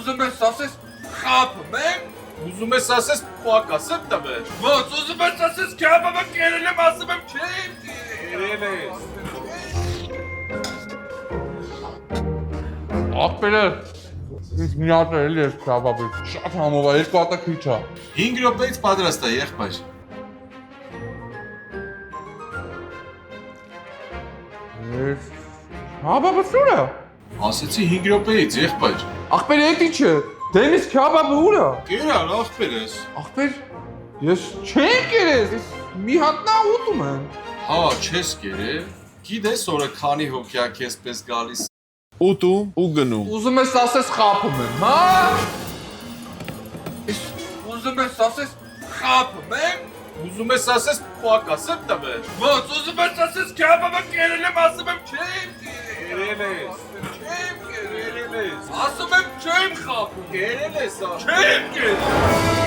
Ուզում ես ասես խափում եմ։ Ուզում ես ասես պակասը տվել։ Ո՞նց ուզում ես ասես քյաբաբը կերել եմ, ասում եմ չեմ Կերել ես։ Ախպերը ինձ մի հատ էլի ես քաբաբը շատ համով է, երկու հատը քիչ է։ 5 րոպեից պատրաստ է, եղբայր։ Ես քաբաբը սուր է։ Ասեցի 5 րոպեից, եղբայր։ Ախպեր էդի չէ։ Դենիս քաբաբը ուր է։ Կերալ, ախպեր ես։ Ախպեր ես չեմ կերես, ես մի հատնա ուտում եմ։ Հա, չես կերել։ Գիտես օրը քանի հոգի է քեզ պես գալիս։ Ուտում ու գնում։ Ուզում ես ասես խափում եմ, հա։ Ուզում ես ասես խափում եմ։ Ուզում ես ասես պակասը տվել։ Ո՞նց ուզում ես ասես քյաբաբը կերել եմ, ասում եմ չեմ Կերել ես։ Չեմ կերել։ Կերել ես։ Ասում եմ չեմ խափում։ Կերել ես, Չեմ կերել։